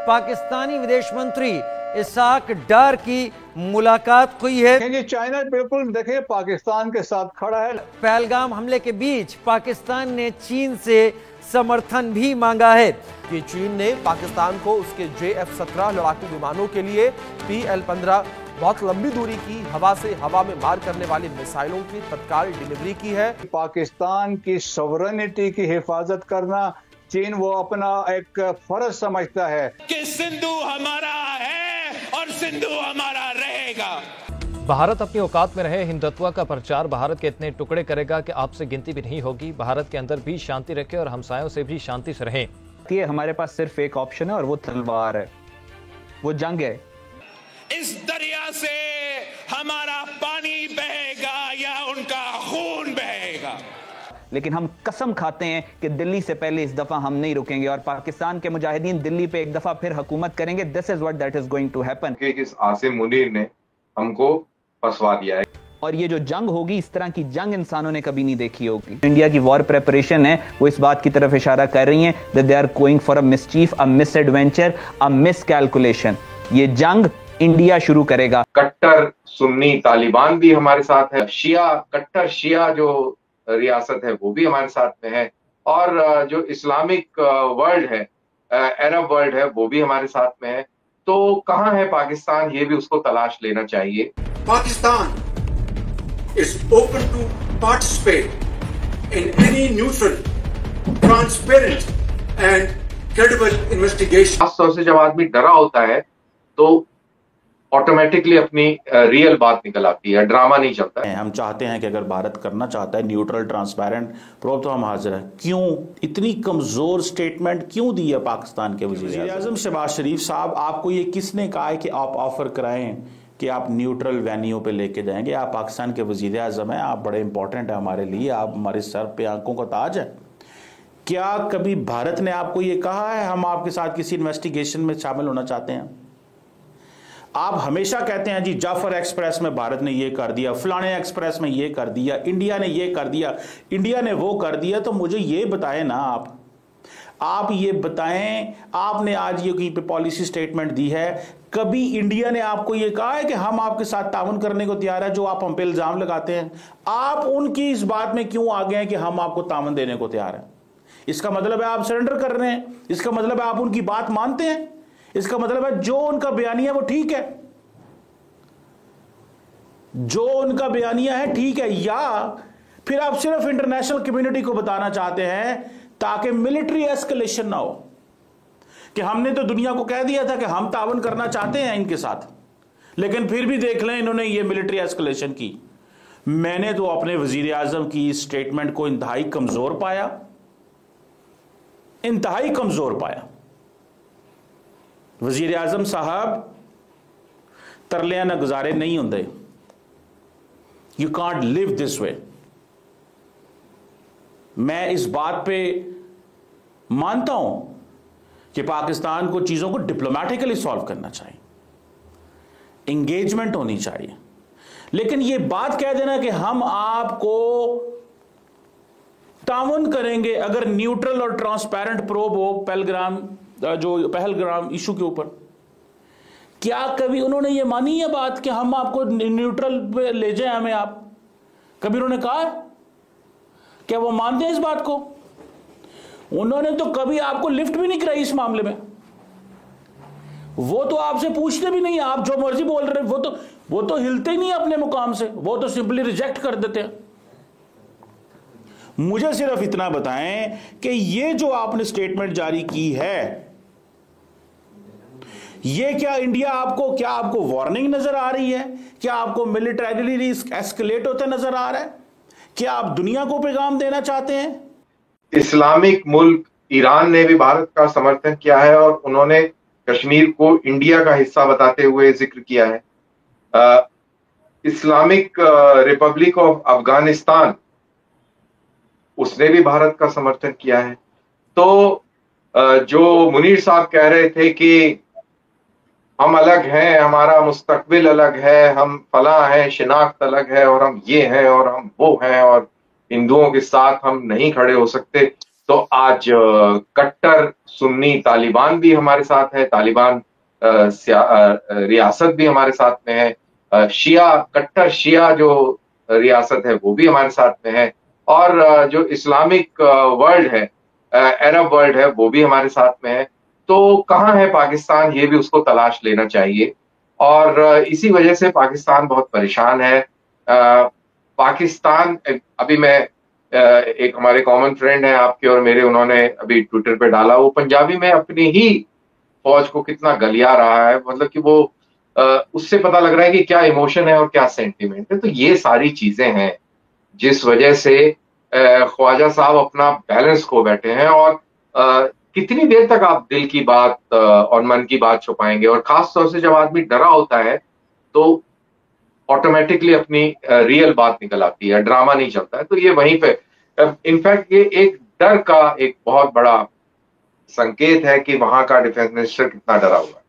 पाकिस्तानी विदेश मंत्री इसाक डार की मुलाकात हुई है। चाइना बिल्कुल देखिए पाकिस्तान के साथ खड़ा है। पहलगाम हमले के बीच पाकिस्तान ने चीन से समर्थन भी मांगा है कि चीन ने पाकिस्तान को उसके JF-17 लड़ाकू विमानों के लिए PL-15 बहुत लंबी दूरी की हवा से हवा में मार करने वाली मिसाइलों की तत्काल डिलीवरी की है। पाकिस्तान की सॉवरेनिटी की हिफाजत करना चीन वो अपना एक फर्ज समझता है कि सिंधु हमारा है और सिंधु हमारा रहेगा। भारत अपनी औकात में रहे। हिंदुत्व का प्रचार भारत के इतने टुकड़े करेगा कि आपसे गिनती भी नहीं होगी। भारत के अंदर भी शांति रखे और हमसायों से भी शांति से रहें। हमारे पास सिर्फ एक ऑप्शन है और वो तलवार है, वो जंग है। इस दरिया से हमारा पानी बहेगा या उनका खून बहेगा, लेकिन हम कसम खाते हैं कि दिल्ली से पहले इस दफा हम नहीं रुकेंगे और पाकिस्तान के मुजाहिदीन दिल्ली पे एक दफा फिर हुकूमत करेंगे। This is what that is going to happen. इस आसिम मुनीर ने हमको फंसवा दिया है और ये जो जंग होगी, इस तरह की जंग इंसानों ने कभी नहीं देखी होगी। इंडिया की वॉर प्रेपरेशन है, वो इस बात की तरफ इशारा कर रही हैं that they are going for a mischief, a misadventure, a miscalculation. ये जंग इंडिया शुरू करेगा। कट्टर सुन्नी तालिबान भी हमारे साथ है, शिया कट्टर शिया जो रियासत है वो भी हमारे साथ में है, और जो इस्लामिक वर्ल्ड है, अरब वर्ल्ड है, वो भी हमारे साथ में है। तो कहाँ है पाकिस्तान, ये भी उसको तलाश लेना चाहिए। Pakistan is open to participate in any neutral, transparent and credible investigation। खास तौर से जब आदमी डरा होता है तो ऑटोमेटिकली अपनी रियल बात निकल आती है, ड्रामा नहीं चलता है। हम चाहते हैं कि अगर भारत करना चाहता है न्यूट्रल ट्रांसपेरेंट प्रोब तो हम हाजिर हैं। क्यों इतनी कमजोर स्टेटमेंट क्यों दी है पाकिस्तान के वज़ीर आज़म शहबाज शरीफ साहब? आपको ये किसने कहा है कि आप ऑफर कराएं कि आप न्यूट्रल वेन्यू पे लेके जाएंगे? आप पाकिस्तान के वज़ीर आज़म हैं, आप बड़े इंपॉर्टेंट हैं हमारे लिए, आप हमारे सर पे आंखों का ताज है। क्या कभी भारत ने आपको ये कहा है हम आपके साथ किसी इन्वेस्टिगेशन में शामिल होना चाहते हैं? आप हमेशा कहते हैं जी जाफर एक्सप्रेस में भारत ने ये कर दिया, फलाने एक्सप्रेस में ये कर दिया, इंडिया ने ये कर दिया, इंडिया ने वो कर दिया। तो मुझे ये बताएं ना, आप ये बताएं, आपने आज ये कहीं पे पॉलिसी स्टेटमेंट दी है, कभी इंडिया ने आपको ये कहा है कि हम आपके साथ ताउन करने को तैयार है? जो आप हम पे इल्जाम लगाते हैं, आप उनकी इस बात में क्यों आ गए हैं कि हम आपको ताउन देने को तैयार हैं? इसका मतलब है आप सरेंडर कर रहे हैं, इसका मतलब है आप उनकी बात मानते हैं, इसका मतलब है जो उनका बयानिया वो ठीक है, जो उनका बयानिया है ठीक है, या फिर आप सिर्फ इंटरनेशनल कम्युनिटी को बताना चाहते हैं ताकि मिलिट्री एस्केलेशन ना हो कि हमने तो दुनिया को कह दिया था कि हम तावन करना चाहते हैं इनके साथ, लेकिन फिर भी देख लें इन्होंने ये मिलिट्री एस्केलेशन की। मैंने तो अपने वजीर आजम की इस स्टेटमेंट को इंतहाई कमजोर पाया, इंतहाई कमजोर पाया। वजीर आजम साहब तरलियां ना गुजारे नहीं होंगे। You can't live this way. मैं इस बात पे मानता हूं कि पाकिस्तान को चीजों को डिप्लोमेटिकली सॉल्व करना चाहिए, एंगेजमेंट होनी चाहिए, लेकिन ये बात कह देना कि हम आपको ताउन करेंगे अगर न्यूट्रल और ट्रांसपेरेंट प्रोब हो पहलगाम इशू के ऊपर, क्या कभी उन्होंने ये मानी है बात कि हम आपको न्यूट्रल पे ले जाए हमें? आप कभी उन्होंने कहा? क्या वो मानते हैं इस बात को? उन्होंने तो कभी आपको लिफ्ट भी नहीं कराई इस मामले में। वो तो आपसे पूछते भी नहीं, आप जो मर्जी बोल रहे, वो तो हिलते ही नहीं अपने मुकाम से, वो तो सिंपली रिजेक्ट कर देते हैं। मुझे सिर्फ इतना बताएं कि ये जो आपने स्टेटमेंट जारी की है, ये क्या इंडिया क्या आपको वार्निंग नजर आ रही है? क्या आपको मिलिटरीली एस्केलेट होता नजर आ रहा है? क्या आप दुनिया को पैगाम देना चाहते हैं? इस्लामिक मुल्क ईरान ने भी भारत का समर्थन किया है और उन्होंने कश्मीर को इंडिया का हिस्सा बताते हुए जिक्र किया है। इस्लामिक रिपब्लिक ऑफ अफगानिस्तान, उसने भी भारत का समर्थन किया है। तो जो मुनीर साहब कह रहे थे कि हम अलग हैं, हमारा मुस्तकबिल अलग है, हम फला हैं, शिनाख्त अलग है, और हम ये हैं और हम वो हैं और हिंदुओं के साथ हम नहीं खड़े हो सकते, तो आज कट्टर सुन्नी तालिबान भी हमारे साथ है, तालिबान रियासत भी हमारे साथ में है, शिया कट्टर शिया जो रियासत है वो भी हमारे साथ में है, और जो इस्लामिक वर्ल्ड है, अरब वर्ल्ड है, वो भी हमारे साथ में है। तो कहाँ है पाकिस्तान, ये भी उसको तलाश लेना चाहिए। और इसी वजह से पाकिस्तान बहुत परेशान है। पाकिस्तान, अभी मैं एक हमारे कॉमन फ्रेंड हैं आपके और मेरे, उन्होंने अभी ट्विटर पे डाला, वो पंजाबी में अपनी ही फौज को कितना गलिया रहा है, मतलब कि वो उससे पता लग रहा है कि क्या इमोशन है और क्या सेंटिमेंट है। तो ये सारी चीजें हैं जिस वजह से ख्वाजा साहब अपना बैलेंस खो बैठे हैं। और कितनी देर तक आप दिल की बात और मन की बात छुपाएंगे, और खास तौर से जब आदमी डरा होता है तो ऑटोमेटिकली अपनी रियल बात निकल आती है, ड्रामा नहीं चलता है। तो ये वहीं पे इनफैक्ट ये एक डर का एक बहुत बड़ा संकेत है कि वहां का डिफेंस मिनिस्टर कितना डरा हुआ है।